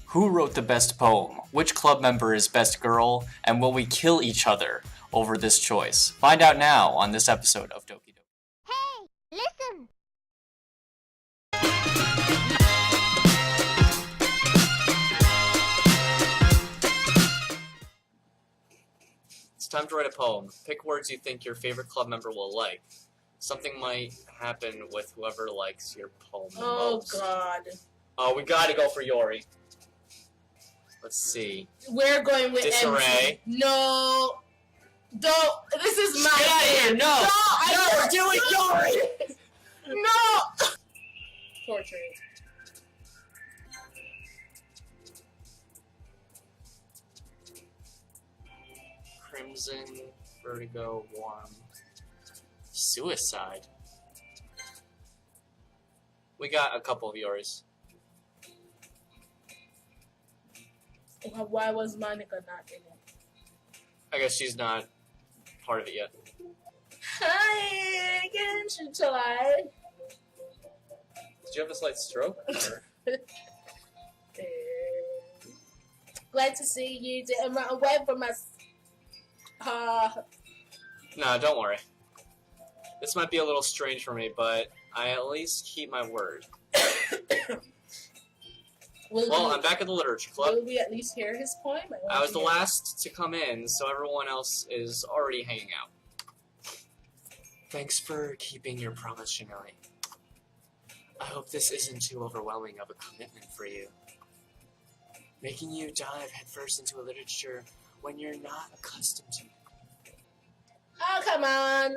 Who wrote the best poem? Which club member is best girl? And will we kill each other over this choice? Find out now on this episode of Doki Doki. Hey, listen! It's time to write a poem. Pick words you think your favorite club member will like. Something might happen with whoever likes your poem the most. Oh God. Oh, we gotta go for Yori. Let's see. We're going with Disarray. MC. No. Don't. This is my Get out of here! No! No, we're doing Yori! No. Portrait. Crimson, Vertigo, Warm. Suicide. We got a couple of yours. Why was Monica not in it? I guess she's not part of it yet. Hi, can't you try? Did you have a slight stroke? Or? Glad to see you. I'm away from my. No, don't worry. This might be a little strange for me, but I at least keep my word. Well, I'm back at the Literature Club. Will we at least hear his poem? I was the last to come in, so everyone else is already hanging out. Thanks for keeping your promise, Shinori. I hope this isn't too overwhelming of a commitment for you. Making you dive headfirst into a literature when you're not accustomed to it. Oh, come on.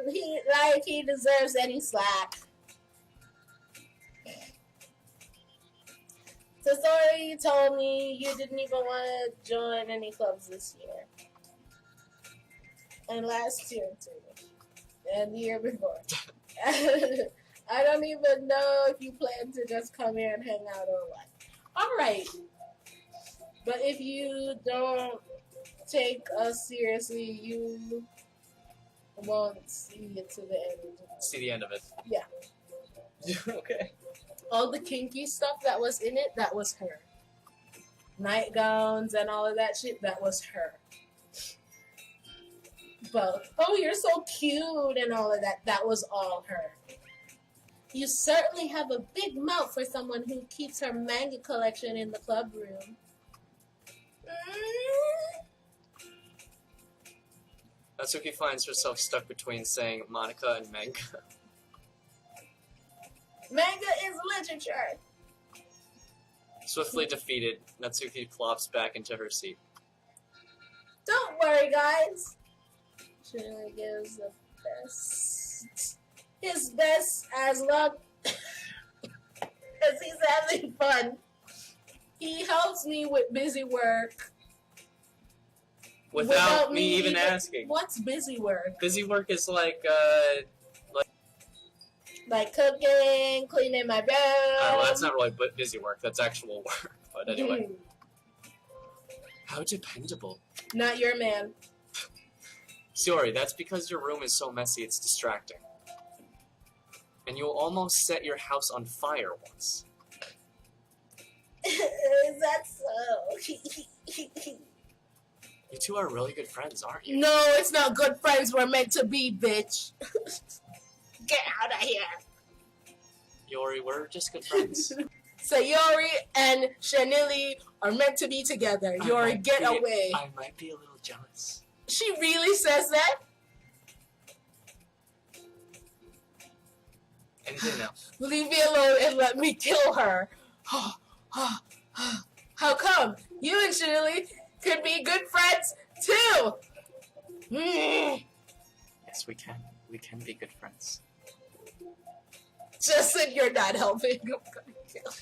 He deserves any slack. So sorry you told me you didn't even want to join any clubs this year. And last year, too. And the year before. I don't even know if you plan to just come here and hang out or what. Alright. But if you don't take us seriously, you won't see it to the end. See the end of it. Yeah. Okay. All the kinky stuff that was in it, that was her. Nightgowns and all of that shit, that was her. Both. Oh, you're so cute and all of that, that was all her. You certainly have a big mouth for someone who keeps her manga collection in the club room. Natsuki finds herself stuck between saying Monica and manga. Manga is literature. Swiftly defeated, Natsuki plops back into her seat. Don't worry, guys. Shirley gives the best. His best as long as he's having fun. He helps me with busy work. Without me even asking. What's busy work? Busy work is like cooking, cleaning my room. well, that's not really busy work. That's actual work. But anyway. How dependable. Not your man. Sorry, that's because your room is so messy it's distracting. And you almost set your house on fire once. Is that so? You two are really good friends, aren't you? No, it's not good friends we're meant to be, bitch. Get out of here. Yori, we're just good friends. Sayori and Shanili are meant to be together. Yori, get away. I might be a little jealous. She really says that? Anything else? Leave me alone and let me kill her. How come? You and Shanili could be good friends too. Yes, we can. We can be good friends. Just said you're not helping. I'm gonna kill.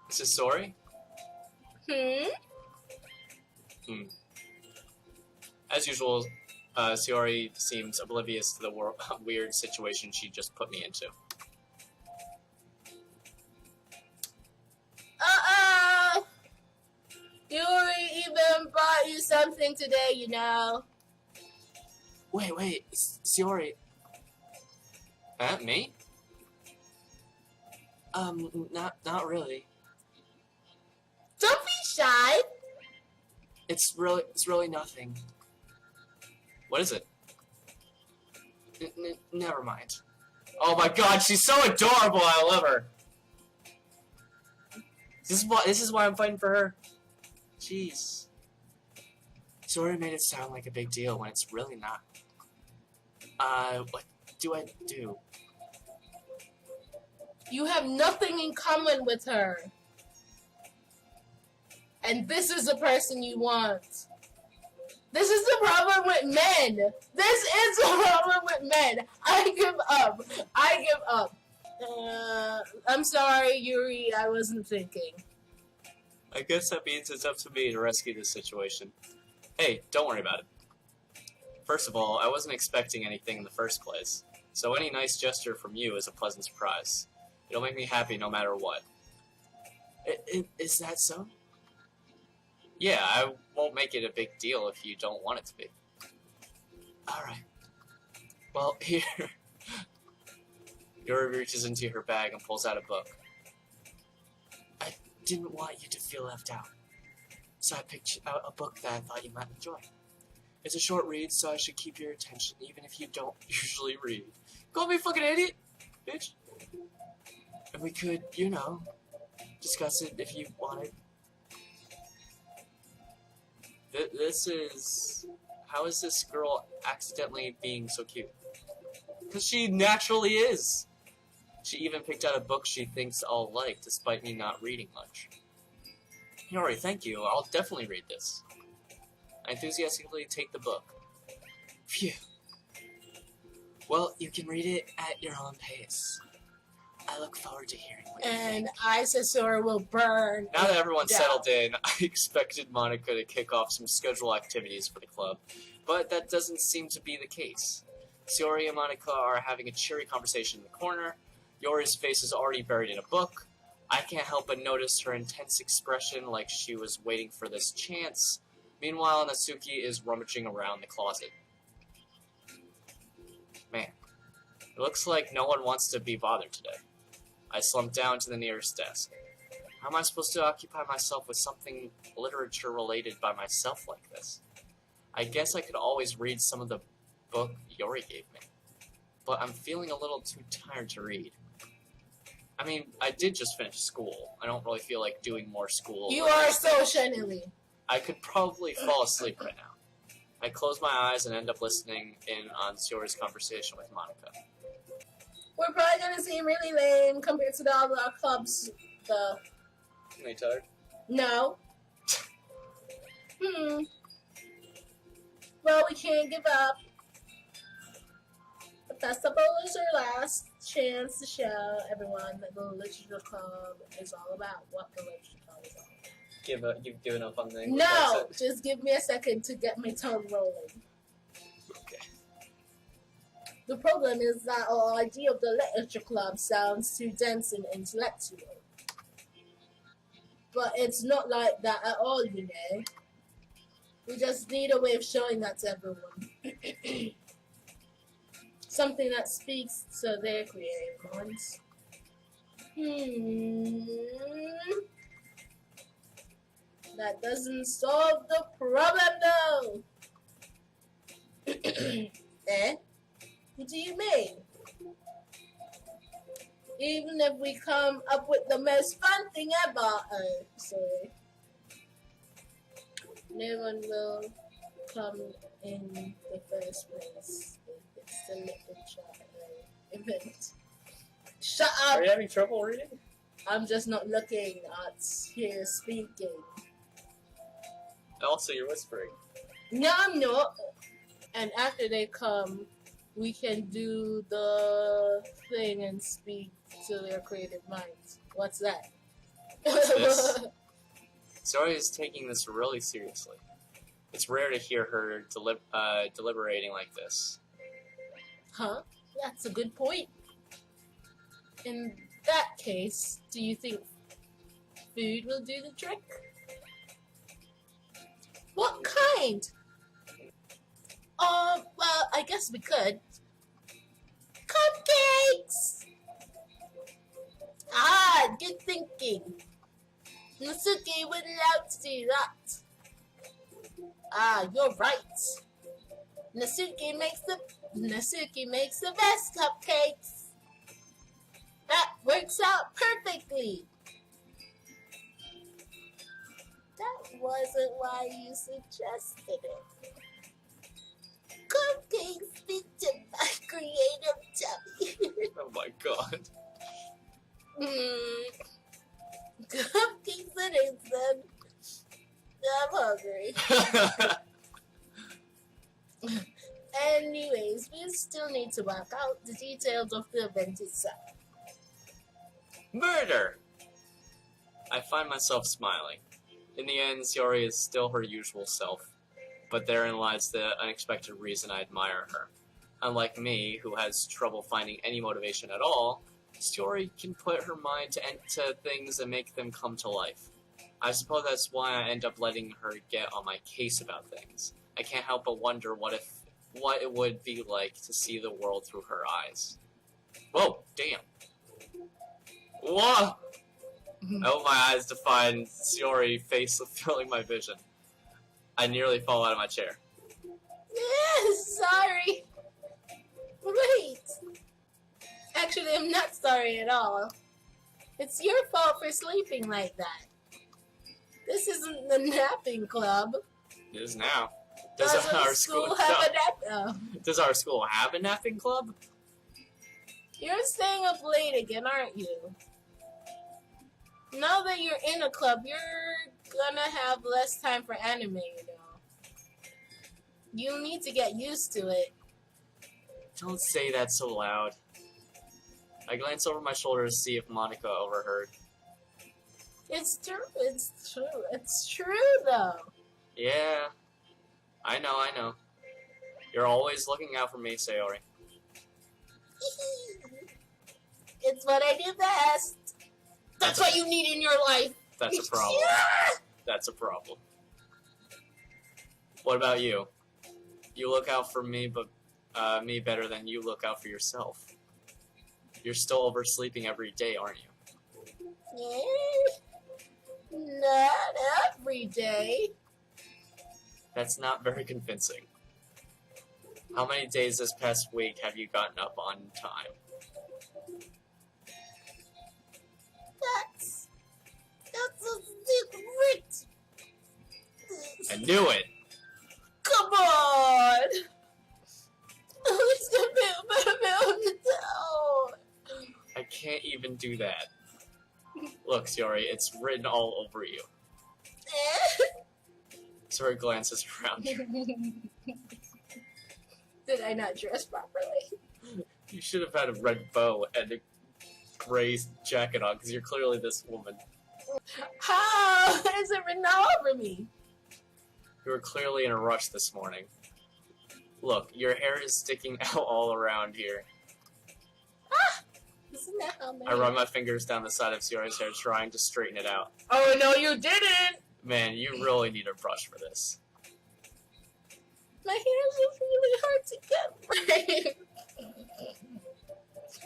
This is Sori? As usual, Sayori seems oblivious to the weird situation she just put me into. Yuri even brought you something today, you know. Wait, Shiori. Me? Not really. Don't be shy. It's really nothing. What is it? Never mind. Oh my god, she's so adorable, I love her. This is why I'm fighting for her. Jeez. Shiori made it sound like a big deal when it's really not. What do I do? You have nothing in common with her. And this is the person you want. This is the problem with men. This is the problem with men. I give up. I'm sorry, Yuri. I wasn't thinking. I guess that means it's up to me to rescue this situation. Hey, don't worry about it. First of all, I wasn't expecting anything in the first place, so any nice gesture from you is a pleasant surprise. It'll make me happy no matter what. Is that so? Yeah, I won't make it a big deal if you don't want it to be. Alright. Well, here. Yuri reaches into her bag and pulls out a book. I didn't want you to feel left out, so I picked out a book that I thought you might enjoy. It's a short read, so I should keep your attention even if you don't usually read. Call me a fucking idiot, bitch. And we could, you know, discuss it if you wanted. This is... How is this girl accidentally being so cute? Because she naturally is. She even picked out a book she thinks I'll like, despite me not reading much. Yuri, thank you. I'll definitely read this. I enthusiastically take the book. Phew. Well, you can read it at your own pace. I look forward to hearing what you think. And Isasura will burn. Now that everyone's down. settled in, I expected Monica to kick off some scheduled activities for the club, but that doesn't seem to be the case. Shiori and Monica are having a cheery conversation in the corner. Yori's face is already buried in a book. I can't help but notice her intense expression like she was waiting for this chance. Meanwhile, Natsuki is rummaging around the closet. Man, it looks like no one wants to be bothered today. I slump down to the nearest desk. How am I supposed to occupy myself with something literature-related by myself like this? I guess I could always read some of the book Yori gave me, but I'm feeling a little too tired to read. I mean, I did just finish school. I don't really feel like doing more school. You are so shiny. I could probably fall asleep right now. I close my eyes and end up listening in on Shiori's conversation with Monica. We're probably gonna seem really lame compared to the other clubs, though. Are you tired? No. Well, we can't give up. The festival is our last chance to show everyone that the literature club is all about. What the literature club is all about. You've given up on the English No, accent? just give me a second to get my tongue rolling. Okay. The problem is that our idea of the literature club sounds too dense and intellectual. But it's not like that at all, you know. We just need a way of showing that to everyone. Something that speaks to their creative minds. That doesn't solve the problem, though. Eh? What do you mean? Even if we come up with the most fun thing ever, oh, sorry. No one will come in the first place if it's the literature event. Shut up! Are you having trouble reading? I'm just not looking at here speaking. Also, you're whispering. No, I'm not. And after they come, we can do the thing and speak to their creative minds. What's that? What's this? Shiori is taking this really seriously. It's rare to hear her deliberating like this. Huh? That's a good point. In that case, do you think food will do the trick? What kind? Well, I guess we could. Cupcakes! Ah, good thinking. Nasuke would love to do that. Ah, you're right. Nasuke makes the best cupcakes. That works out perfectly. That wasn't why you suggested it. Cupcakes fit to my creative tummy. Oh my god. Cupcakes and instant. I'm hungry. Anyways, we still need to work out the details of the event itself. Murder! I find myself smiling. In the end, Shiori is still her usual self, but therein lies the unexpected reason I admire her. Unlike me, who has trouble finding any motivation at all, Shiori can put her mind to things and make them come to life. I suppose that's why I end up letting her get on my case about things. I can't help but wonder what it would be like to see the world through her eyes. Whoa, damn. Whoa! I open my eyes to find Shiori face filling my vision. I nearly fall out of my chair. Sorry. Wait. Actually, I'm not sorry at all. It's your fault for sleeping like that. This isn't the napping club. It is now. Does our school have a nap? Oh. Does our school have a napping club? You're staying up late again, aren't you? Now that you're in a club, you're gonna have less time for anime, you know. You need to get used to it. Don't say that so loud. I glance over my shoulder to see if Monica overheard. It's true though. Yeah, I know. You're always looking out for me, Sayori. It's what I do best. That's what you need in your life. That's a problem. That's a problem. What about you? You look out for me, but me better than you look out for yourself. You're still oversleeping every day, aren't you? Not every day. That's not very convincing. How many days this past week have you gotten up on time? That's a secret. I knew it! Come on. I can't even do that. Look, Shiori, it's written all over you. Shiori glances around her. Did I not dress properly? You should have had a red bow and a gray jacket on, because you're clearly this woman. How is it written all over me? You were clearly in a rush this morning. Look, your hair is sticking out all around here. Isn't that how I run my fingers down the side of Shiori's hair, trying to straighten it out. Oh, no, you didn't! Man, you really need a brush for this. My hair is just really hard to get right.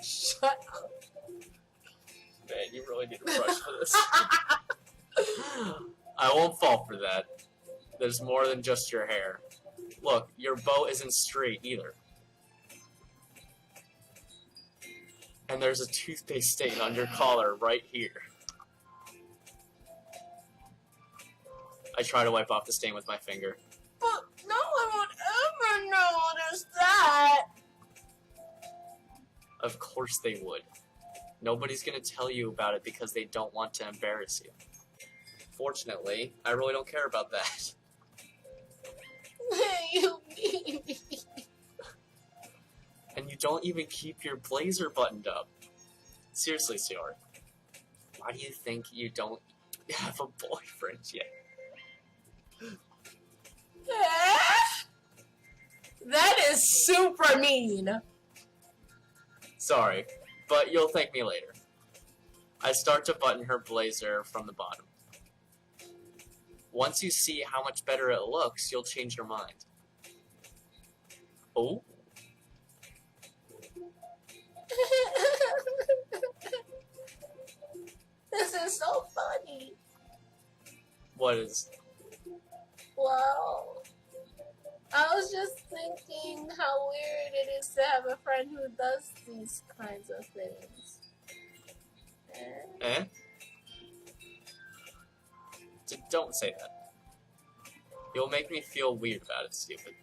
Shut up. Man, you really need a brush for this. I won't fall for that. There's more than just your hair. Look, your bow isn't straight either. And there's a toothpaste stain on your collar right here. I try to wipe off the stain with my finger. But no one would ever notice that. Of course they would. Nobody's gonna tell you about it because they don't want to embarrass you. Fortunately, I really don't care about that. You mean me. And you don't even keep your blazer buttoned up. Seriously, Shiori. Why do you think you don't have a boyfriend yet? That is super mean. Sorry, but you'll thank me later. I start to button her blazer from the bottom. Once you see how much better it looks, you'll change your mind. Oh. This is so funny. What is? Well, I was just thinking how weird it is to have a friend who does these kinds of things. Eh? Don't say that. You'll make me feel weird about it, stupid.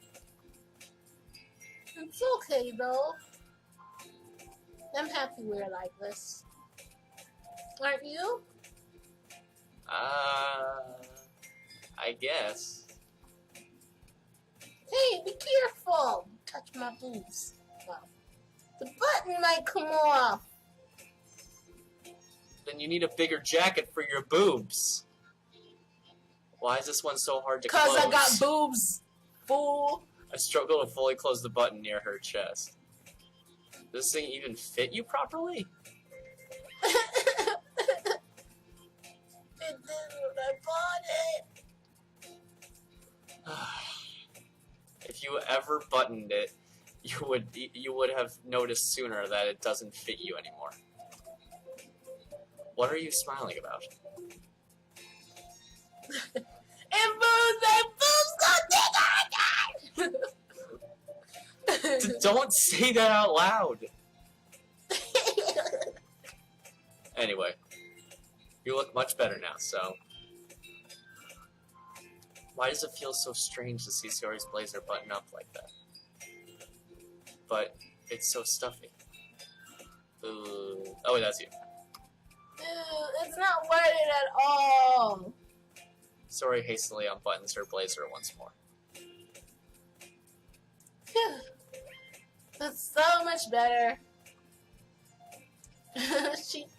It's okay though. I'm happy we're like this. Aren't you? I guess. Hey, be careful! Touch my boobs. Wow. The button might come off. Then you need a bigger jacket for your boobs. Why is this one so hard to close? Cause I got boobs, fool. I struggle to fully close the button near her chest. Does this thing even fit you properly? It did when I bought it. If you ever buttoned it, you would have noticed sooner that it doesn't fit you anymore. What are you smiling about? And boobs go bigger. Don't say that out loud. Anyway, you look much better now, so... Why does it feel so strange to see Sayori's blazer button up like that? But it's so stuffy. Ooh. Oh, that's you. Ew, it's not worth it at all. Sayori hastily unbuttons her blazer once more. Phew. That's so much better.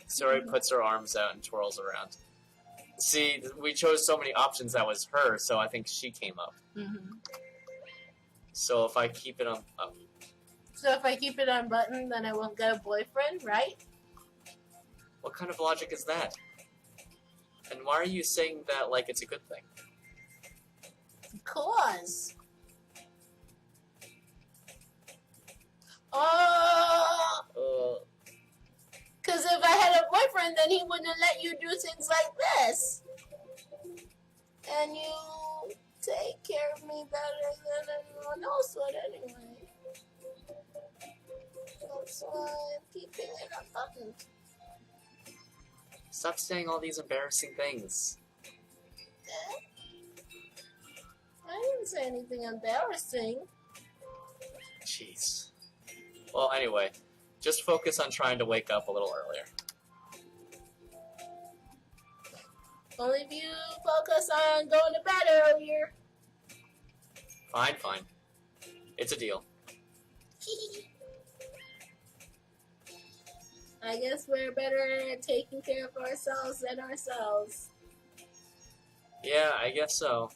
Sayori puts her arms out and twirls around. See, we chose so many options that was her, so I think she came up. Mm-hmm. So if I keep it on... Oh. So if I keep it unbuttoned, then I won't get a boyfriend, right? What kind of logic is that? And why are you saying that like it's a good thing? Because. Oh. Because if I had a boyfriend, then he wouldn't let you do things like this. And you take care of me better than anyone else would anyway. That's why I'm keeping it unbuttoned. Stop saying all these embarrassing things. I didn't say anything embarrassing. Jeez. Well, anyway, just focus on trying to wake up a little earlier. Only if you focus on going to bed earlier. Fine, fine. It's a deal. I guess we're better at taking care of ourselves than ourselves. Yeah, I guess so.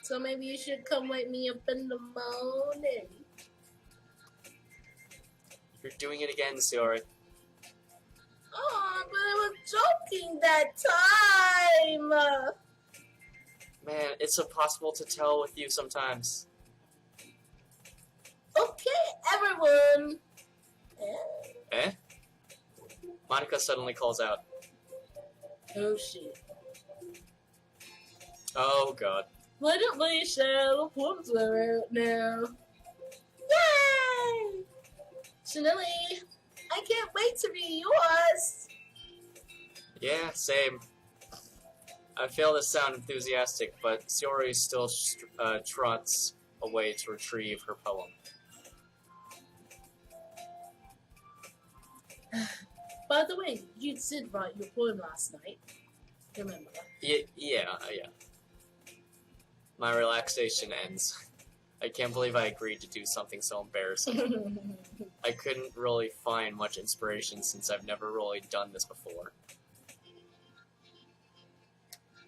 So maybe you should come wake me up in the morning. You're doing it again, Sayori. Oh, but I was joking that time. Man, it's impossible to tell with you sometimes. Okay, everyone. Eh? Monica suddenly calls out. Oh shit. Oh god. Let it be shell. What's right now? Yay! Chanelli, I can't wait to be yours. Yeah, same. I fail to sound enthusiastic, but Sayori still trots away to retrieve her poem. By the way, you did write your poem last night. Remember? Yeah. My relaxation ends. I can't believe I agreed to do something so embarrassing. I couldn't really find much inspiration since I've never really done this before.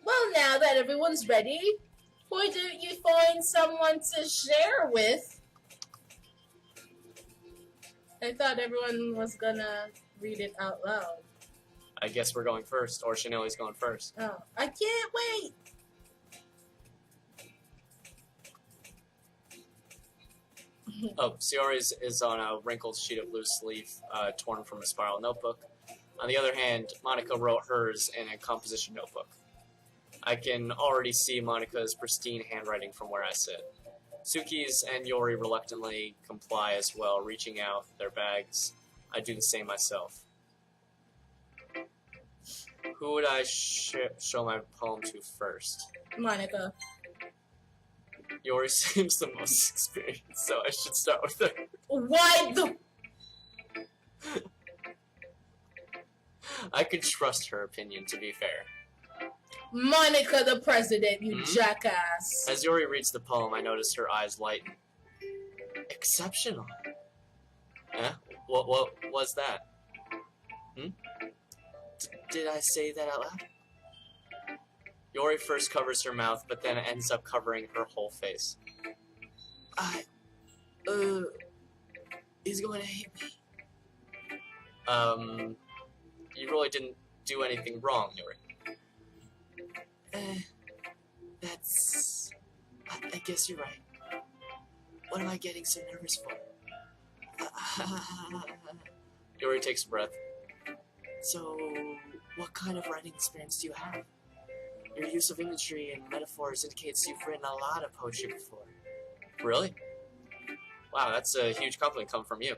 Well, now that everyone's ready, why don't you find someone to share with? I thought everyone was gonna read it out loud. I guess we're going first, or Chanelli's going first. Oh, I can't wait! Oh, Sayori is on a wrinkled sheet of loose leaf, torn from a spiral notebook. On the other hand, Monica wrote hers in a composition notebook. I can already see Monica's pristine handwriting from where I sit. Suki's and Yori reluctantly comply as well, reaching out their bags. I do the same myself. Who would I show my poem to first? Monica. Yori seems the most experienced, so I should start with her. What the? I could trust her opinion, to be fair. Monica the president, you jackass. As Yori reads the poem, I notice her eyes lighten. Exceptional. Eh? What was that? Did I say that out loud? Yori first covers her mouth, but then ends up covering her whole face. He's going to hate me. You really didn't do anything wrong, Yori. I guess you're right. What am I getting so nervous for? Yori takes a breath. So, what kind of writing experience do you have? Your use of imagery and metaphors indicates you've written a lot of poetry before. Really? Wow, that's a huge compliment coming from you.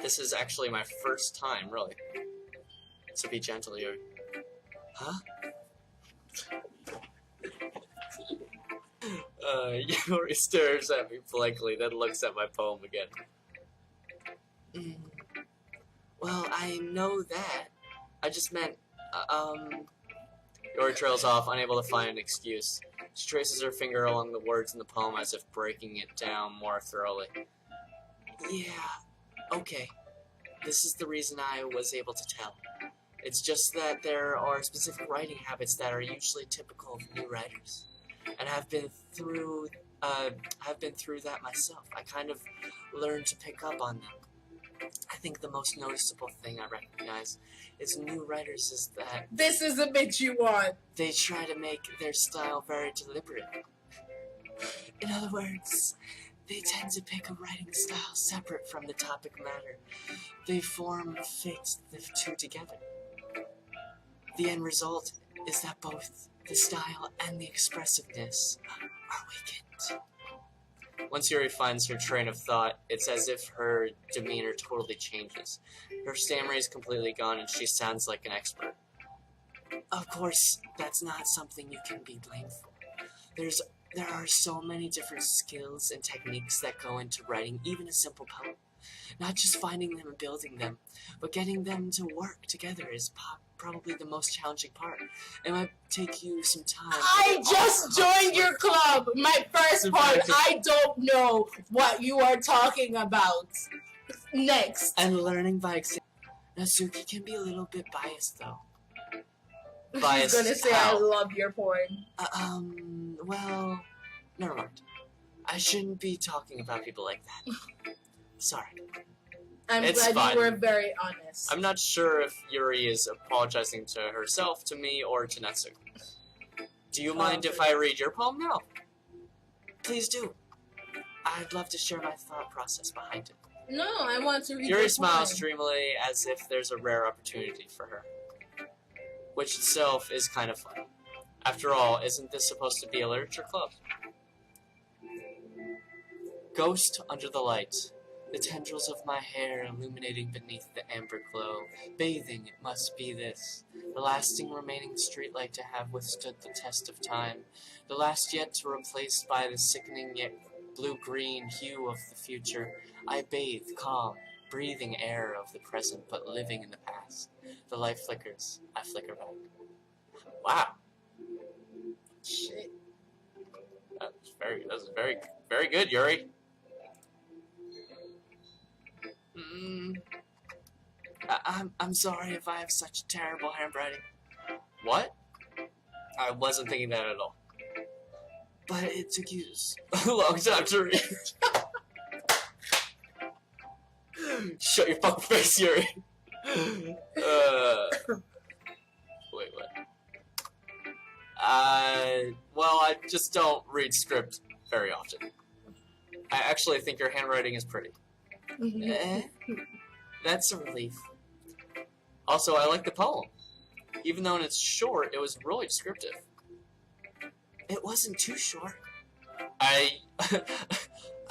This is actually my first time, really. So be gentle, Yori. Huh? Yori stares at me blankly, then looks at my poem again. Well, I know that. I just meant, Yori trails off, unable to find an excuse. She traces her finger along the words in the poem as if breaking it down more thoroughly. Yeah, okay. This is the reason I was able to tell. It's just that there are specific writing habits that are usually typical of new writers. And I've been through that myself. I kind of learned to pick up on them. I think the most noticeable thing I recognize is new writers is that this is the bitch you want. They try to make their style very deliberate. In other words, they tend to pick a writing style separate from the topic matter. They fit the two together. The end result is that both the style and the expressiveness are weakened. Once Yuri finds her train of thought, it's as if her demeanor totally changes. Her stammer is completely gone and she sounds like an expert. Of course, that's not something you can be blamed for. There are so many different skills and techniques that go into writing even a simple poem. Not just finding them and building them, but getting them to work together is probably the most challenging part. It might take you some time. I just joined your club. My first part, I don't know what you are talking about. Next. And learning by example. Natsuki can be a little bit biased, though. Biased. She's gonna say how? I love your porn. Well, never mind. I shouldn't be talking about people like that. Sorry. I'm It's glad fine. you were very honest. I'm not sure if Yuri is apologizing to herself, to me, or to Natsuki. Do you mind if I read your poem now? Please do. I'd love to share my thought process behind it. No, I want to read Yuri your smiles poem. dreamily as if there's a rare opportunity for her. Which itself is kind of fun. After all, isn't this supposed to be a literature club? Ghost under the light. The tendrils of my hair illuminating beneath the amber glow. Bathing, it must be this. The lasting remaining streetlight to have withstood the test of time. The last yet to replace by the sickening yet blue-green hue of the future. I bathe, calm, breathing air of the present, but living in the past. The light flickers. I flicker back. Wow. Shit. That's very, very good, Yuri. I'm sorry if I have such terrible handwriting. What? I wasn't thinking that at all. But it took you a long time to read. Shut your fucking face, Yuri. Wait, what? Well, I just don't read script very often. I actually think your handwriting is pretty. That's a relief. Also, I like the poem. Even though it's short, it was really descriptive. It wasn't too short. I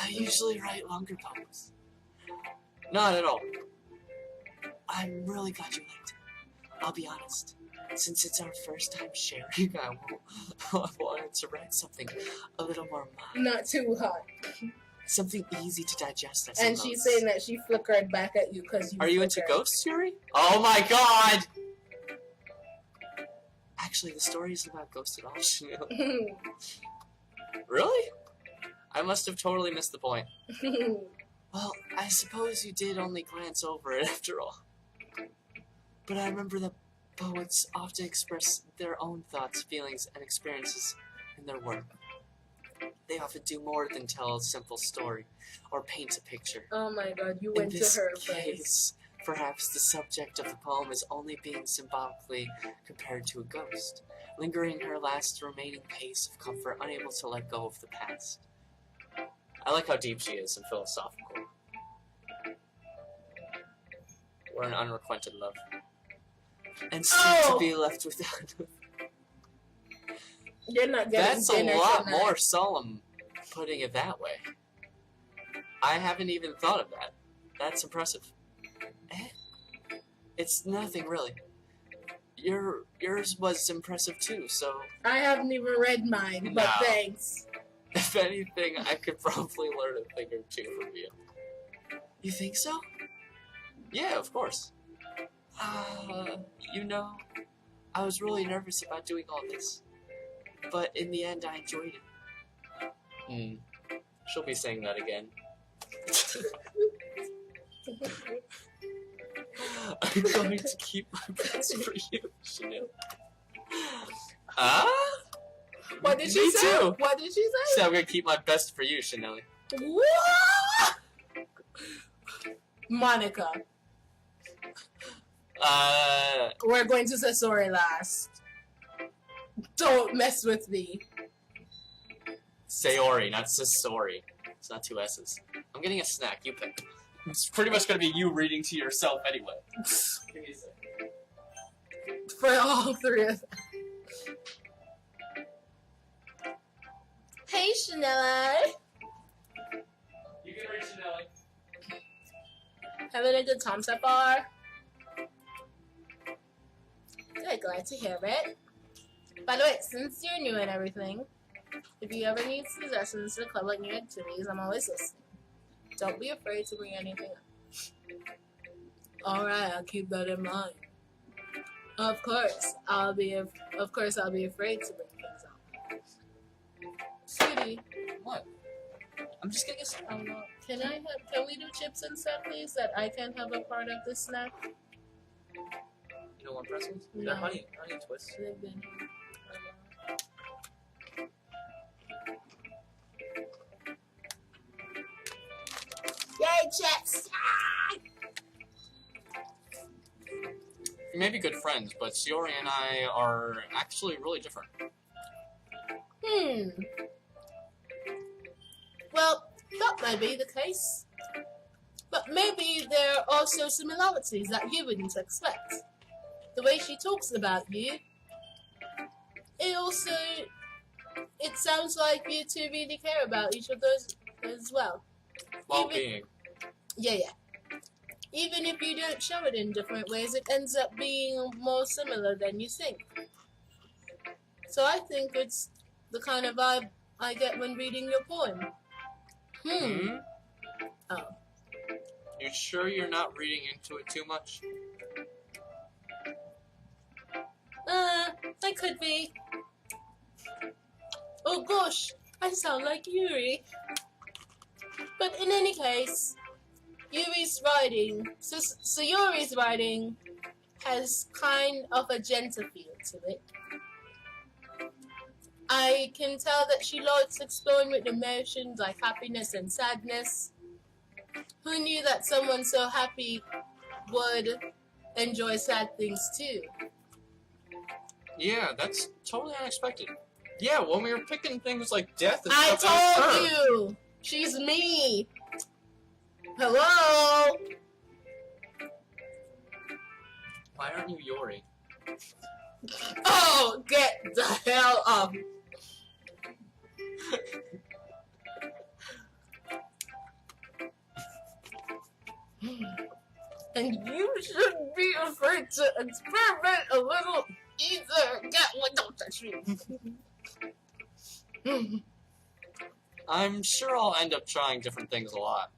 usually write longer poems. Not at all. I'm really glad you liked it. I'll be honest. Since it's our first time sharing, I wanted to write something a little more mild. Not too hot. Something easy to digest, I suppose. And she's saying that she flickered back at you because you. Are you into ghosts, Yuri? Oh my god! Actually, the story isn't about ghosts at all, Chanel. Really? I must have totally missed the point. Well, I suppose you did only glance over it after all. But I remember that poets often express their own thoughts, feelings, and experiences in their work. They often do more than tell a simple story or paint a picture. Oh my god, you In went to this her case, face. perhaps the subject of the poem is only being symbolically compared to a ghost, lingering her last remaining pace of comfort, unable to let go of the past. I like how deep she is and philosophical. We're in unrequited love. And soon to be left without. You're not getting That's a dinner lot tonight. more solemn, putting it that way. I haven't even thought of that. That's impressive. It's nothing really. Yours was impressive too, so I haven't even read mine, but No. thanks. if anything, I could probably learn a thing or two from you. You think so? Yeah, of course. You know, I was really nervous about doing all this, but in the end I enjoyed it. She'll be saying that again. I'm going to keep my best for you, Chanel. What did she Me say? too. What did she say? So I'm going to keep my best for you, Chanel. What? Monica, we're going to say sorry last. Don't mess with me. Sayori, not Sasori. It's not two S's. I'm getting a snack. You pick. It's pretty much going to be you reading to yourself anyway. Give me a sec. For all three of them. Hey, Chanella. You can read Chanel. Having a good time so far? Good, glad to hear it. By the way, since you're new and everything, if you ever need suggestions to club like new activities, I'm always listening. Don't be afraid to bring anything up. Alright, I'll keep that in mind. Of course, I'll be afraid to bring things up. Sweetie, What? I'm just getting a snack. can we do chips and stuff, please? That I can have a part of this snack? You don't want pretzels? No. They're honey twists. They've been Yay, chips! We may be good friends, but Sayori and I are actually really different. Well, that might be the case. But maybe there are also similarities that you wouldn't expect. The way she talks about you, it sounds like you two really care about each other as well. Well-being. Yeah. Even if you don't show it in different ways, it ends up being more similar than you think. So I think it's the kind of vibe I get when reading your poem. Oh. You sure you're not reading into it too much? I could be. Oh gosh, I sound like Yuri. But in any case, Yuri's writing, so Yuri's writing has kind of a gentle feel to it. I can tell that she likes exploring with emotions like happiness and sadness. Who knew that someone so happy would enjoy sad things too? Yeah, that's totally unexpected. Yeah, when we were picking things like death and I stuff, told you! She's me. Hello? Why aren't you Yori? Oh, get the hell up. And you shouldn't be afraid to experiment a little either. Don't touch me. I'm sure I'll end up trying different things a lot.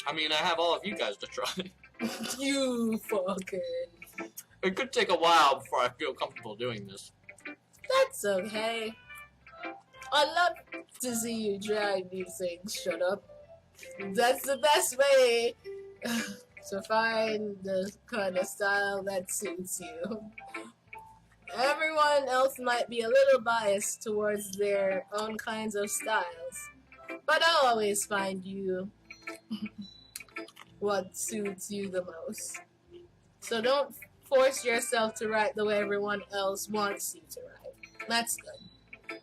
I mean, I have all of you guys to try. You fucking... It could take a while before I feel comfortable doing this. That's okay. I love to see you try new things. Shut up. That's the best way to find the kind of style that suits you. Everyone else might be a little biased towards their own kinds of styles, but I'll always find you what suits you the most. So don't force yourself to write the way everyone else wants you to write. That's good.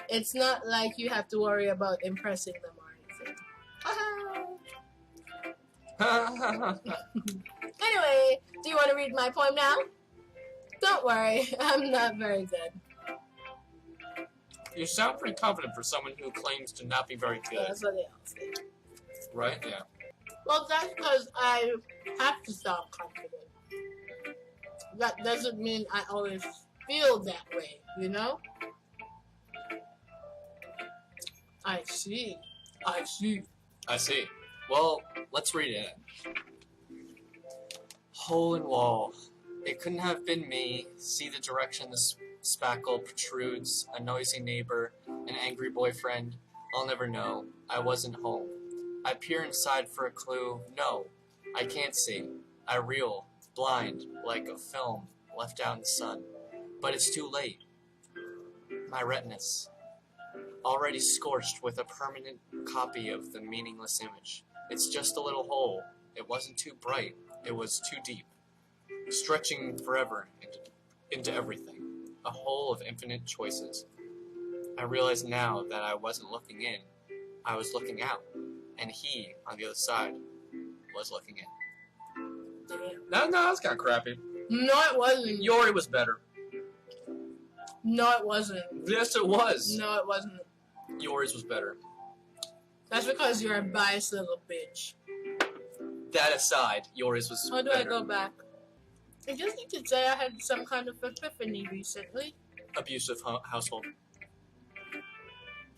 It's not like you have to worry about impressing them or anything. Anyway, do you want to read my poem now? Don't worry, I'm not very good. You sound pretty confident for someone who claims to not be very good. That's what they all say. Right? Yeah. Well, that's because I have to sound confident. That doesn't mean I always feel that way, you know? I see. I see. I see. Well, let's read it. Hole in wall. It couldn't have been me. See the direction the spackle protrudes. A noisy neighbor. An angry boyfriend. I'll never know. I wasn't home. I peer inside for a clue. No, I can't see. I reel, blind, like a film left out in the sun. But it's too late. My retinas. Already scorched with a permanent copy of the meaningless image. It's just a little hole. It wasn't too bright. It was too deep. Stretching forever into everything. A hole of infinite choices. I realize now that I wasn't looking in. I was looking out. And he, on the other side, was looking in. Damn. No, that's kind of crappy. No, it wasn't. Yori was better. No, it wasn't. Yes, it was. No, it wasn't. Yori's was better. That's because you're a biased little bitch. That aside, Yori's was How do better. I go back? I just need to say I had some kind of epiphany recently. Abusive household.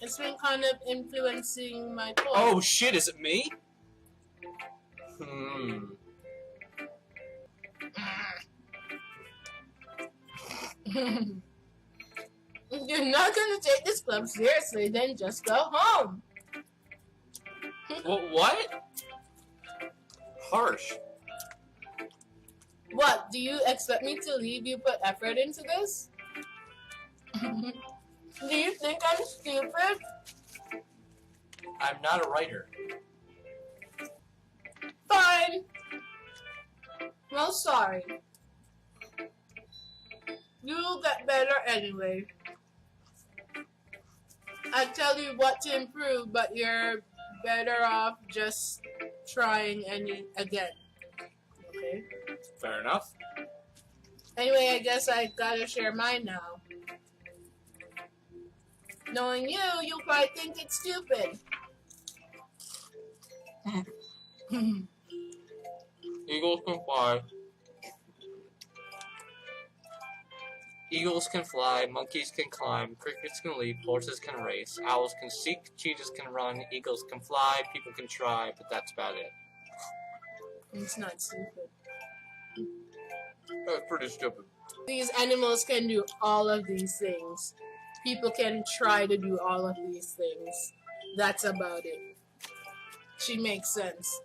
It's been kind of influencing my poem. Oh shit, is it me? If you're not gonna take this club seriously, then just go home. What? Harsh. What, do you expect me to leave you put effort into this? Do you think I'm stupid? I'm not a writer. Fine. Well, sorry. You'll get better anyway. I tell you what to improve, but you're better off just trying again. Okay? Fair enough. Anyway, I guess I gotta share mine now. Knowing you, you'll probably think it's stupid. Eagles can fly. Eagles can fly, monkeys can climb, crickets can leap, horses can race, owls can seek, cheetahs can run, eagles can fly, people can try, but that's about it. It's not stupid. That's pretty stupid. These animals can do all of these things. People can try to do all of these things. That's about it. She makes sense.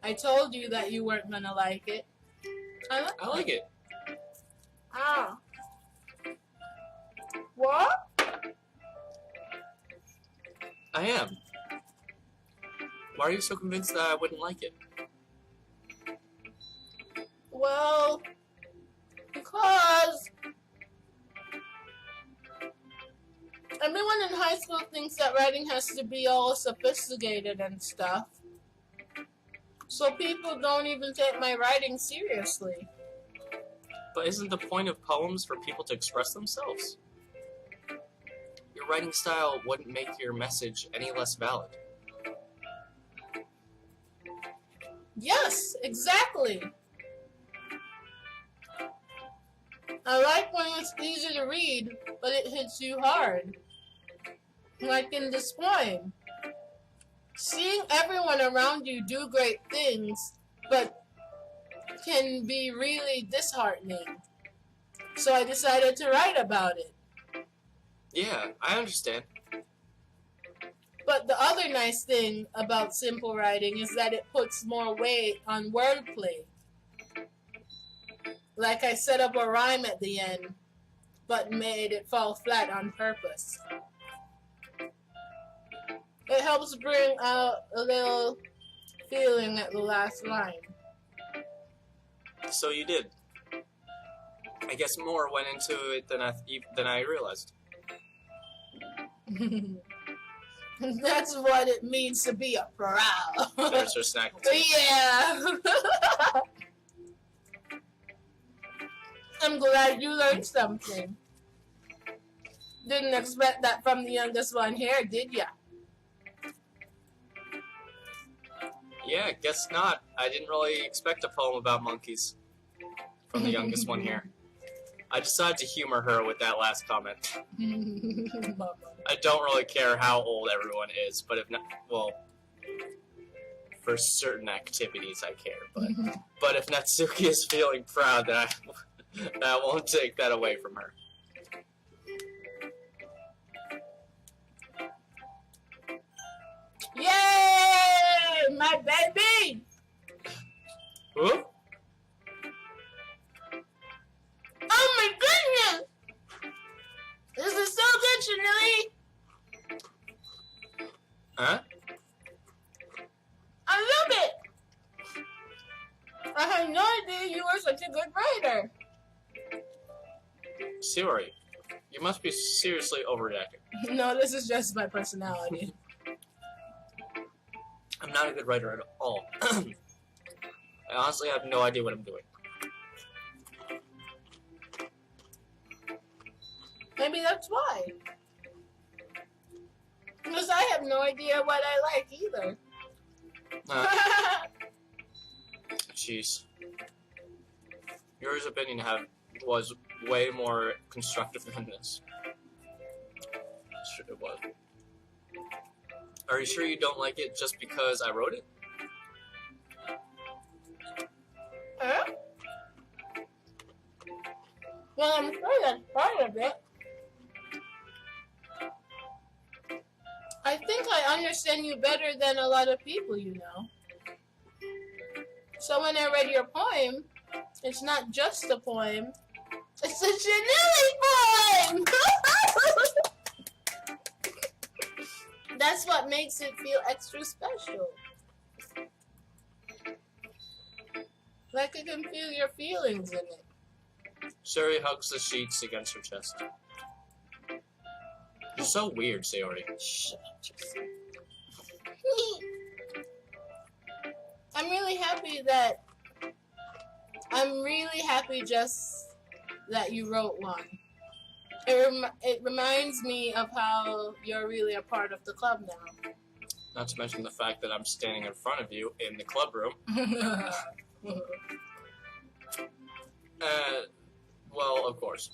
I told you that you weren't gonna like it. I like it. Ah. What? I am. Why are you so convinced that I wouldn't like it? Well, because Everyone in high school thinks that writing has to be all sophisticated and stuff. So people don't even take my writing seriously. But isn't the point of poems for people to express themselves? Your writing style wouldn't make your message any less valid. Yes, exactly. I like when it's easy to read, but it hits you hard. Like in this poem. Seeing everyone around you do great things, but can be really disheartening. So I decided to write about it. Yeah, I understand. But the other nice thing about simple writing is that it puts more weight on wordplay. Like I set up a rhyme at the end, but made it fall flat on purpose. It helps bring out a little feeling at the last line. So you did. I guess more went into it than I realized. That's what it means to be a pro. There's your snack. Yeah. I'm glad you learned something. Didn't expect that from the youngest one here, did ya? Yeah, guess not. I didn't really expect a poem about monkeys from the youngest one here. I decided to humor her with that last comment. I don't really care how old everyone is, but if not, well, for certain activities I care. But if Natsuki is feeling proud, then I won't take that away from her. Yay! My baby! Who? Oh my goodness! This is so good, Chanelli! Huh? I love it! I had no idea you were such a good writer. Sayori, you must be seriously overreacting. No, this is just my personality. I'm not a good writer at all. I honestly have no idea what I'm doing. Maybe that's why. Because I have no idea what I like either. Jeez. Yours opinion was way more constructive than this. Sure it was. Are you sure you don't like it just because I wrote it? Huh? Well, I'm sure that's part of it. I think I understand you better than a lot of people, you know. So when I read your poem, it's not just a poem, it's a Chanelli poem! That's what makes it feel extra special. Like I can feel your feelings in it. Sayori hugs the sheets against her chest. You're so weird, Sayori. Shut up, Jesse. I'm really happy just that you wrote one. It reminds me of how you're really a part of the club now. Not to mention the fact that I'm standing in front of you in the club room. Well, of course.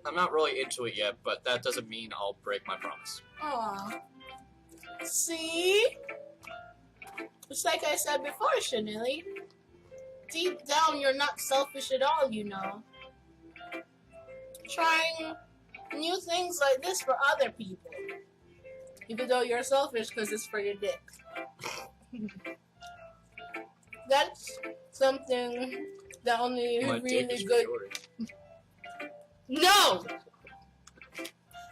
I'm not really into it yet, but that doesn't mean I'll break my promise. Aw. See? It's like I said before, Chanelli. Deep down, you're not selfish at all, you know. Trying new things like this for other people. Even though you're selfish because it's for your dick. That's something that only My dick really is good... Sayori. No!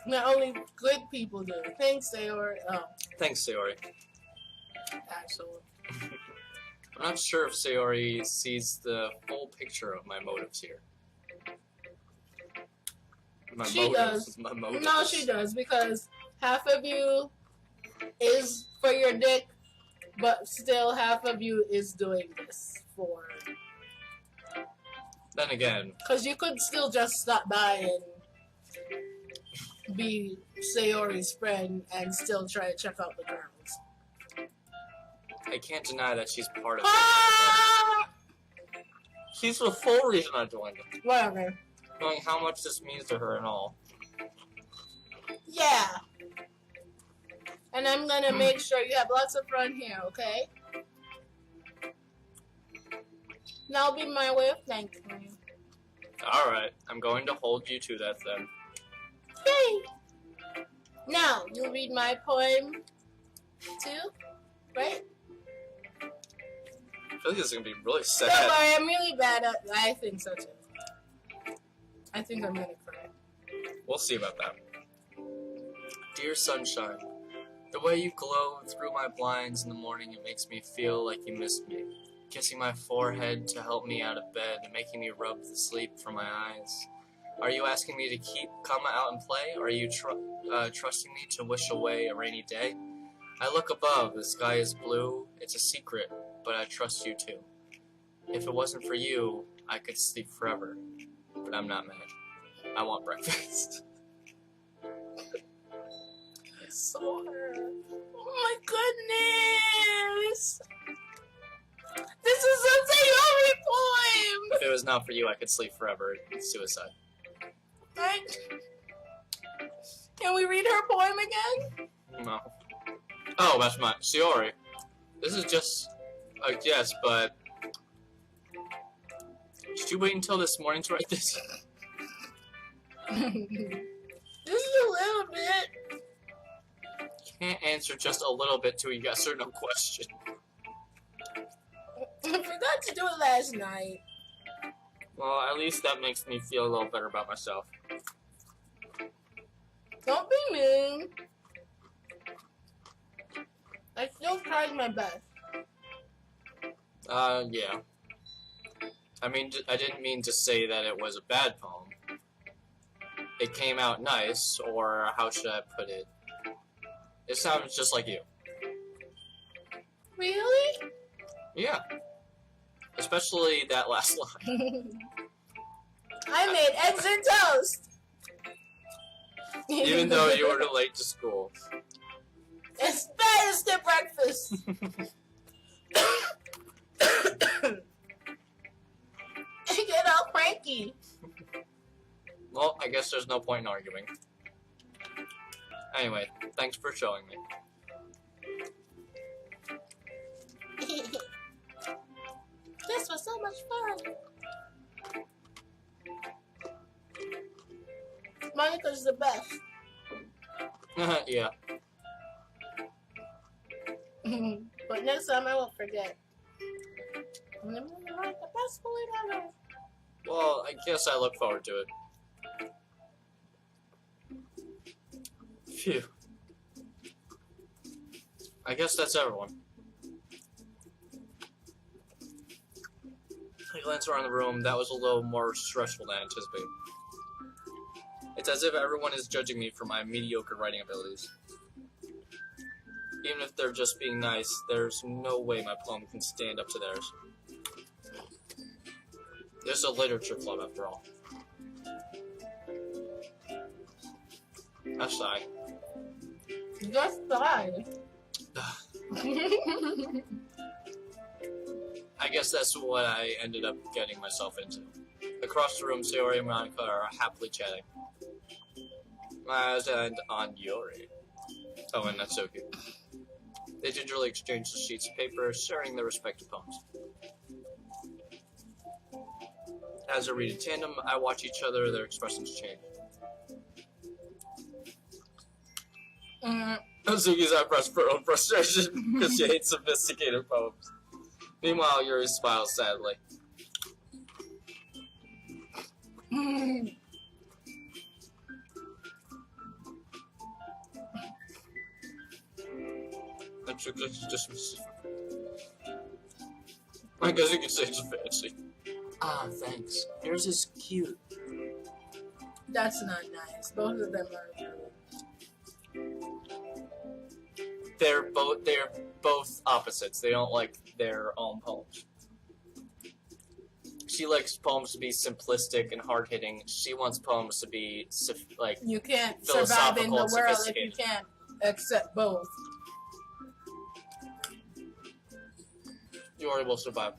Not only good people do. Thanks, Sayori. Oh, Thanks, Sayori. actually. I'm not sure if Sayori sees the full picture of my motives here. She does. My motives. No, she does, because half of you is for your dick, but still half of you is doing this for... Then again... Because you could still just stop by and be Sayori's friend and still try to check out the girls. I can't deny that she's part of it. Ah! She's the full reason I joined it. Whatever. Knowing how much this means to her and all. Yeah. And I'm gonna make sure you have lots of fun here, okay? That'll be my way of thanking you. Alright, I'm going to hold you to that then. Yay! Now, you read my poem too, right? I feel like this is going to be really sad. Don't worry, I'm really bad at... I think so too. I think I'm gonna cry. We'll see about that. Dear sunshine, the way you glow through my blinds in the morning, it makes me feel like you missed me. Kissing my forehead to help me out of bed and making me rub the sleep from my eyes. Are you asking me to come out and play, or are you trusting me to wish away a rainy day? I look above, the sky is blue, it's a secret, but I trust you too. If it wasn't for you, I could sleep forever, but I'm not mad. I want breakfast. I saw her. Oh my goodness! This is a Sayori poem! If it was not for you, I could sleep forever. It's suicide. Right? Can we read her poem again? No. Oh, that's my Sayori. This is just a guess, but did you wait until this morning to write this? This is a little bit. Can't answer just a little bit to a yes or no question. I forgot to do it last night. Well, at least that makes me feel a little better about myself. Don't be mean. I still tried my best. Yeah. I mean, I didn't mean to say that it was a bad poem. It came out nice, or how should I put it? It sounds just like you. Really? Yeah. Especially that last line. I made eggs and toast. Even though you were late to school. It's better than breakfast. I get all cranky. Well, I guess there's no point in arguing. Anyway, thanks for showing me. This was so much fun. Monica's the best. Yeah. But next time I won't forget. I'm gonna write the best poem ever. Well, I guess I look forward to it. Phew. I guess that's everyone. I glance around the room. That was a little more stressful than anticipated. It's as if everyone is judging me for my mediocre writing abilities. Even if they're just being nice, there's no way my poem can stand up to theirs. There's a literature club, after all. I sigh. Just die. I guess that's what I ended up getting myself into. Across the room, Sayori and Monica are happily chatting. My eyes end on Yori. Oh, and Natsuki. They gingerly exchange the sheets of paper, sharing their respective poems. As they read in tandem, I watch each other, their expressions change. Natsuki's eyebrows furrow in frustration because she hates sophisticated poems. Meanwhile, Yuri smiles sadly. Just I guess you could say it's fancy. Ah, thanks. Yours is cute. That's not nice. Both of them are rude. They're both opposites. They don't like their own poems. She likes poems to be simplistic and hard hitting. She wants poems to be like You can't survive in philosophical the and world if you sophisticated. can't accept both. Yori will survive.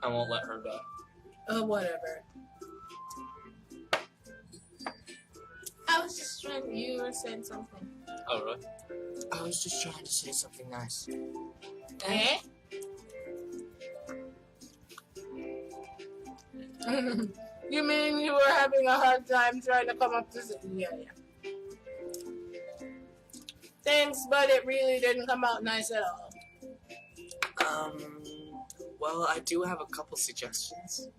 I won't let her die. Whatever. I was just trying. You were saying something. Oh really? I was just trying to say something nice. Eh? You mean you were having a hard time trying to come up to yeah. Thanks, but it really didn't come out nice at all. Well, I do have a couple suggestions.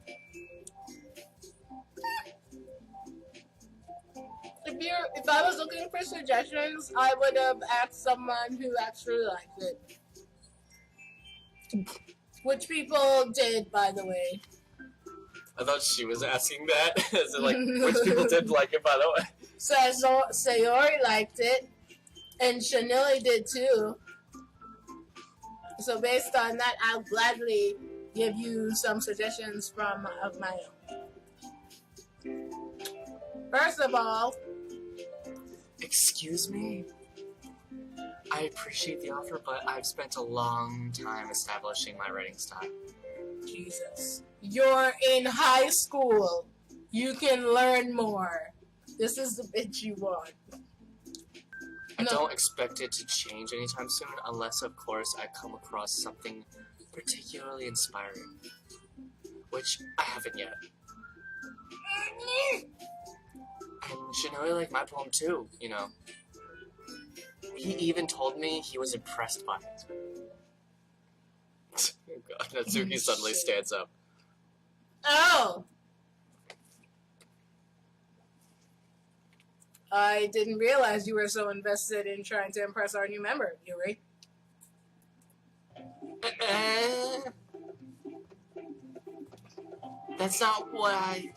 If I was looking for suggestions, I would have asked someone who actually liked it. Which people did, by the way. I thought she was asking that. Is it like which people did like it, by the way? So Sayori liked it, and Chanili did too. So based on that, I'll gladly give you some suggestions of my own. First of all, Excuse me? I appreciate the offer, but I've spent a long time establishing my writing style. Jesus, you're in high school. You can learn more. This is the bitch you want. I No. don't expect it to change anytime soon, unless, of course, I come across something particularly inspiring. Which I haven't yet. And Shinori liked my poem too, you know. He even told me he was impressed by it. Oh god, Natsuki suddenly stands up. Oh! I didn't realize you were so invested in trying to impress our new member, Yuri. That's not what I...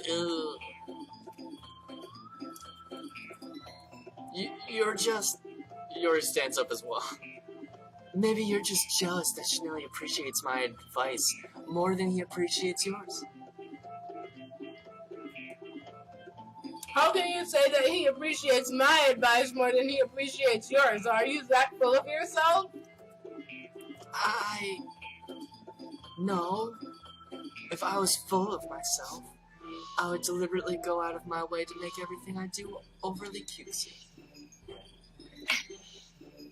Ugh. You're just... Yori stands up as well. Maybe you're just jealous that Shinori appreciates my advice more than he appreciates yours. How can you say that he appreciates my advice more than he appreciates yours? Are you that full of yourself? No. If I was full of myself, I would deliberately go out of my way to make everything I do overly cutesy.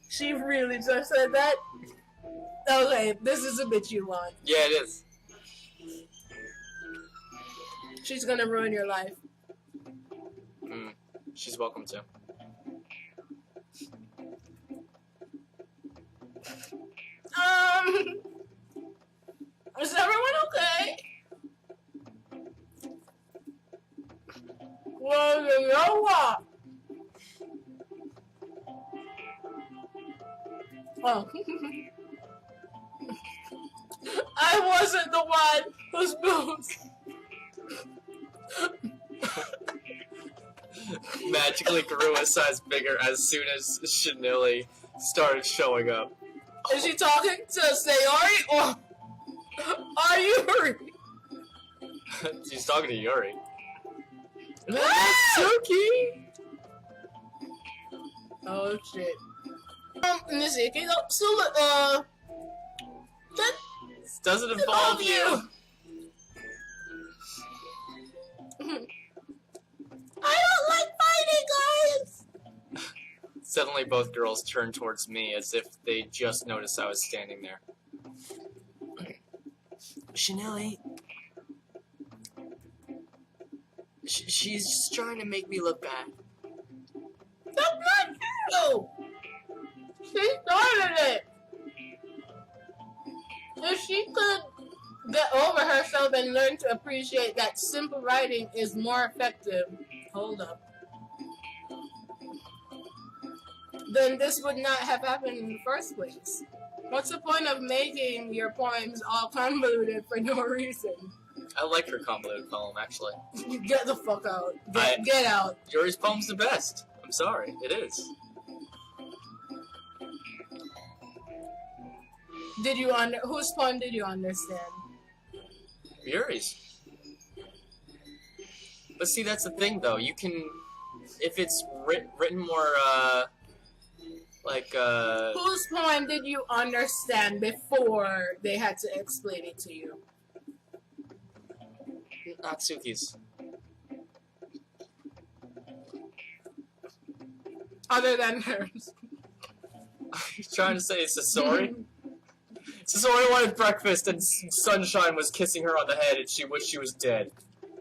She really just said that? Okay, this is a bitch you want. Yeah, it is. She's gonna ruin your life. She's welcome to. Is everyone okay? Well, you know what? Oh. I wasn't the one whose boobs. Magically grew a size bigger as soon as Shinili started showing up. Is she talking to Sayori or are you? She's talking to Yuri. Natsuki! Oh shit. Natsuki, that This doesn't involve you. I don't like fighting, guys! Suddenly both girls turn towards me as if they just noticed I was standing there. Shinori... She's just trying to make me look bad. That's not true! She started it! If she could get over herself and learn to appreciate that simple writing is more effective. Hold up. Then this would not have happened in the first place. What's the point of making your poems all convoluted for no reason? I like her convoluted poem, actually. Get the fuck out. Get out. Yuri's poem's the best. I'm sorry, it is. Whose poem did you understand? Yuri's. But see, that's the thing, though. You can, if it's written more, Whose poem did you understand before they had to explain it to you? Natsuki's. Other than hers. He's trying to say Sasori? Sasori wanted breakfast and Sunshine was kissing her on the head and she wished she was dead.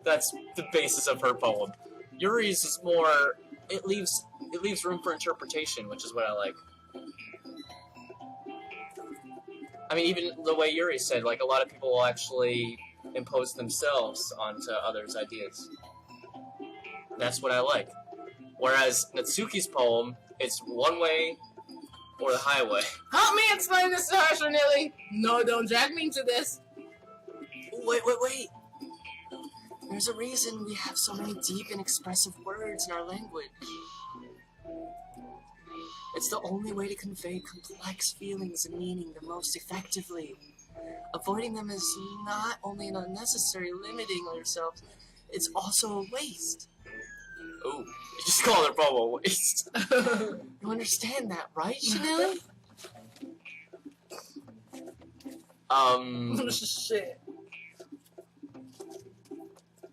That's the basis of her poem. Yuri's is more, it leaves room for interpretation, which is what I like. I mean, even the way Yuri said, like, a lot of people will actually impose themselves onto others' ideas. That's what I like. Whereas Natsuki's poem, it's one way or the highway. Help me explain this to her, Shanili. No, don't drag me into this. Wait. There's a reason we have so many deep and expressive words in our language. It's the only way to convey complex feelings and meaning the most effectively. Avoiding them is not only an unnecessary limiting ourselves, it's also a waste. Ooh, you just called her poem a waste. You understand that, right, Shanili? Shit.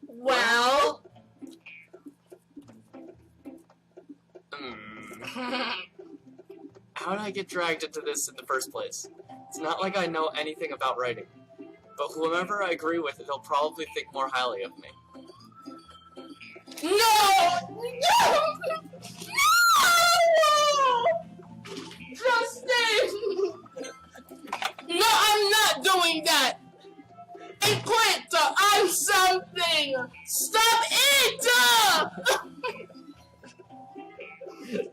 Well... How did I get dragged into this in the first place? It's not like I know anything about writing. But whomever I agree with, they'll probably think more highly of me. No! Justin! No, I'm not doing that! Quit! I'm something! Stop it!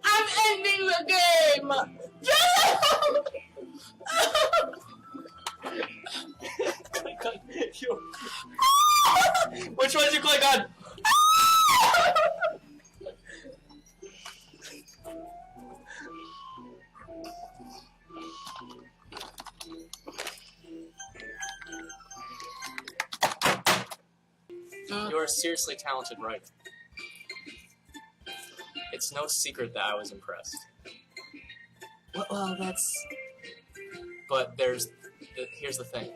I'm ending the game! Which one did you click on? You're a seriously talented writer. It's no secret that I was impressed. Well, that's... But here's the thing.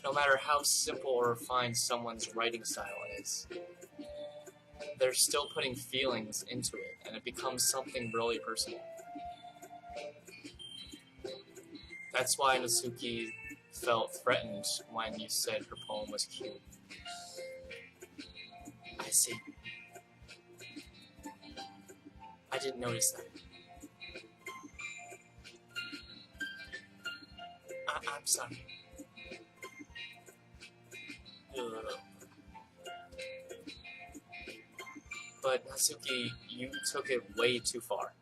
No matter how simple or refined someone's writing style is, they're still putting feelings into it, and it becomes something really personal. That's why Natsuki felt threatened when you said her poem was cute. I see. I didn't notice that. I'm sorry. But Natsuki, you took it way too far.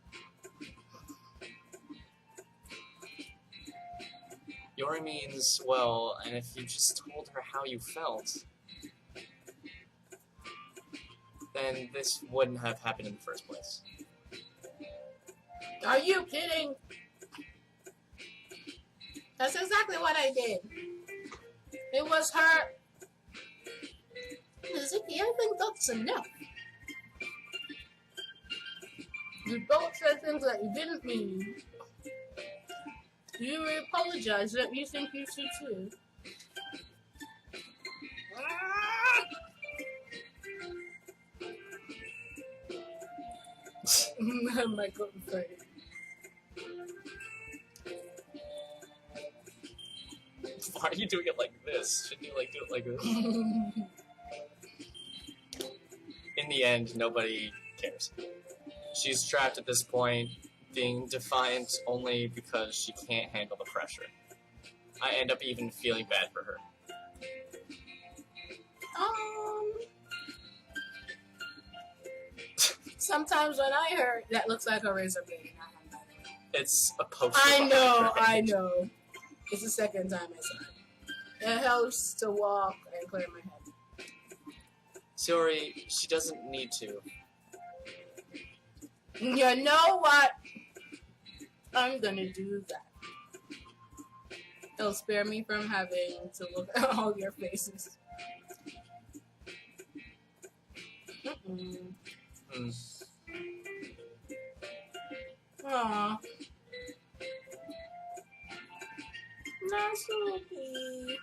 Yori means well, and if you just told her how you felt, then this wouldn't have happened in the first place. Are you kidding? That's exactly what I did. It was her... Zippy, I think that's enough. You both said things that you didn't mean. You apologize that you think you should too. My God, sorry. Why are you doing it like this? Shouldn't you, like, do it like this? In the end, nobody cares. She's trapped at this point, being defiant only because she can't handle the pressure. I end up even feeling bad for her. Sometimes when I heard that looks like a razor blade. It's a poster. I know. It's the second time I saw it. It helps to walk and clear my head. Sayori, she doesn't need to. You know what? I'm gonna do that. It'll spare me from having to look at all your faces. Aww. Nasuki.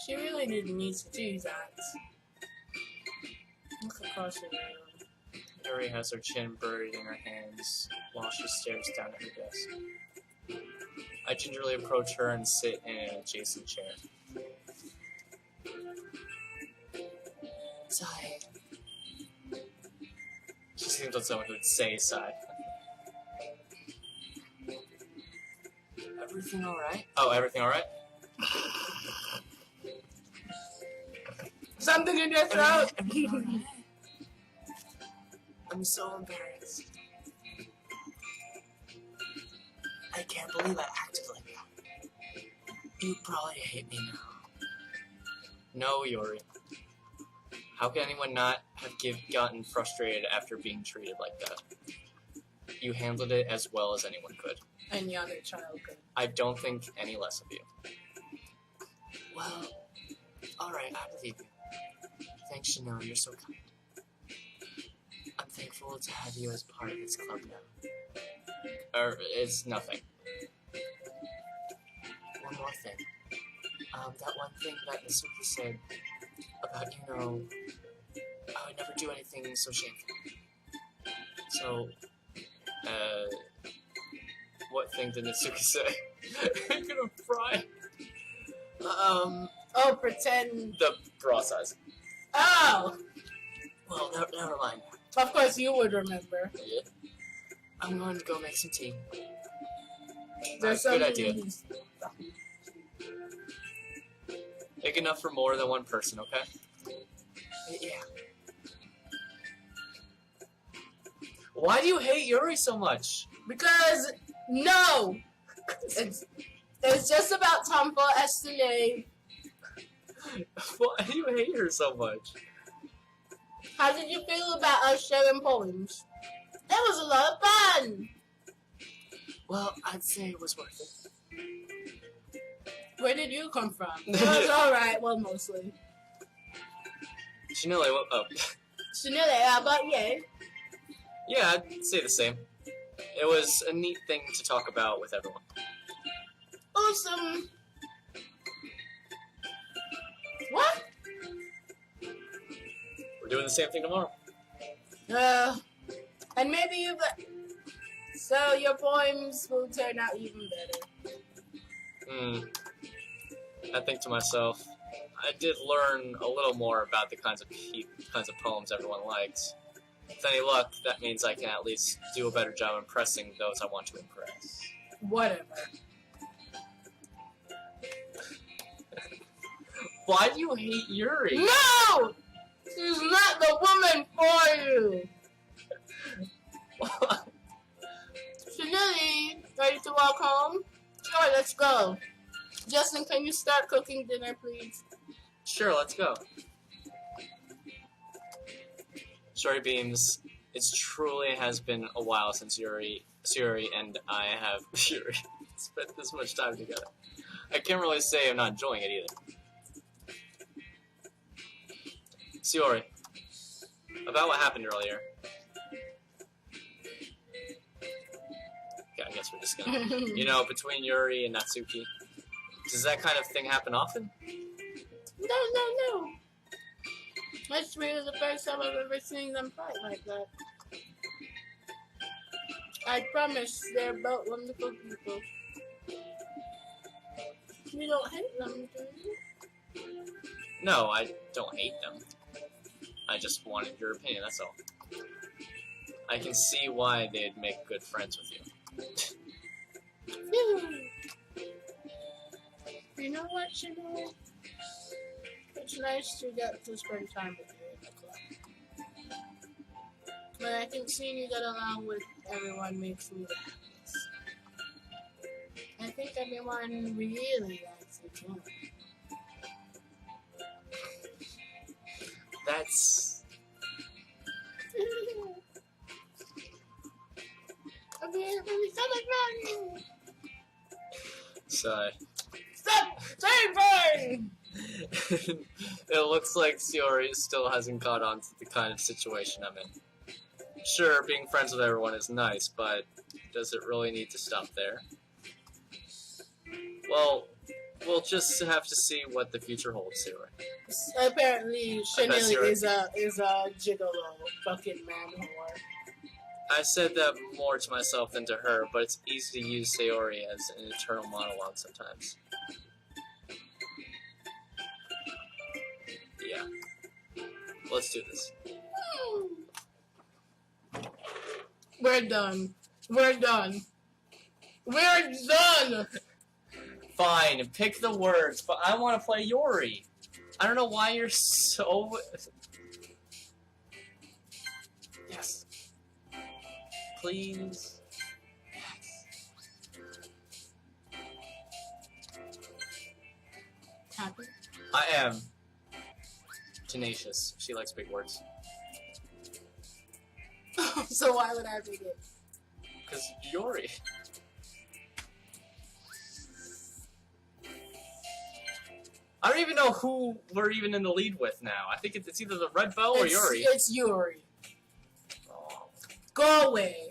She really didn't need to do that. Look across the room. Yuri has her chin buried in her hands while she stares down at her desk. I gingerly approach her and sit in an adjacent chair. Sigh. She seems like someone who would say sigh. Everything alright? Oh, everything alright? Something in your throat! I'm so embarrassed. I can't believe I acted like that. You probably hate me now. No, Yuri. How can anyone not have gotten frustrated after being treated like that? You handled it as well as anyone could. Any other child could. I don't think any less of you. Well, alright, I believe you. Thanks, Chanel, you're so kind. I'm thankful to have you as part of this club now. It's nothing. One more thing. That one thing that Masuki said about, I would never do anything so shameful. So, what thing did Natsuki say? I'm gonna fry. Oh, pretend. The bra size. Oh! Well, never mind. Of course you would remember. Yeah. I'm going to go make some tea. There's Good something idea. in these- Big enough for more than one person, okay? Yeah. Why do you hate Yuri so much? Because, no! It's just about Tombo Estelle. Why do you hate her so much? How did you feel about us sharing poems? It was a lot of fun! Well, I'd say it was worth it. Where did you come from? It was alright, well, mostly. Chanel, what up? Chanel, how about you? Yeah, I'd say the same. It was a neat thing to talk about with everyone. Awesome! What? We're doing the same thing tomorrow. And maybe you... So your poems will turn out even better. I think to myself, I did learn a little more about the kinds of poems everyone likes. With any luck, that means I can at least do a better job impressing those I want to impress. Whatever. Why do you hate Yuri? No! She's not the woman for you! Chanel, ready to walk home? Sure, let's go. Justin, can you start cooking dinner, please? Sure, let's go. Shorty beams. It truly has been a while since Yuri and I have spent this much time together. I can't really say I'm not enjoying it either. Sayori, about what happened earlier. Yeah, I guess we're just gonna... between Yuri and Natsuki. Does that kind of thing happen often? No. That's really the first time I've ever seen them fight like that. I promise they're both wonderful people. You don't hate them, do you? No, I don't hate them. I just wanted your opinion, that's all. I can see why they'd make good friends with you. You know what, Chanel? It's nice to get to spend time with you in the club. But I think seeing you get along with everyone makes me the happiest. I think everyone really likes you too. That's... So, Stop saving! it looks like Sayori still hasn't caught on to the kind of situation I'm in. Sure, being friends with everyone is nice, but does it really need to stop there? Well, we'll just have to see what the future holds, Sayori. Apparently, Chanel Sayori- is a gigolo fucking man whore. I said that more to myself than to her, but it's easy to use Sayori as an internal monologue sometimes. Yeah. Let's do this. We're done. We're done. We're done! Fine, pick the words, but I want to play Yori. I don't know why you're so... Yes. Please. Happy? I am. Tenacious. She likes big words. So why would I pick it? Because Yori. I don't even know who we're even in the lead with now. I think it's either the Red Bow or Yuri. It's Yuri. Oh. Go away.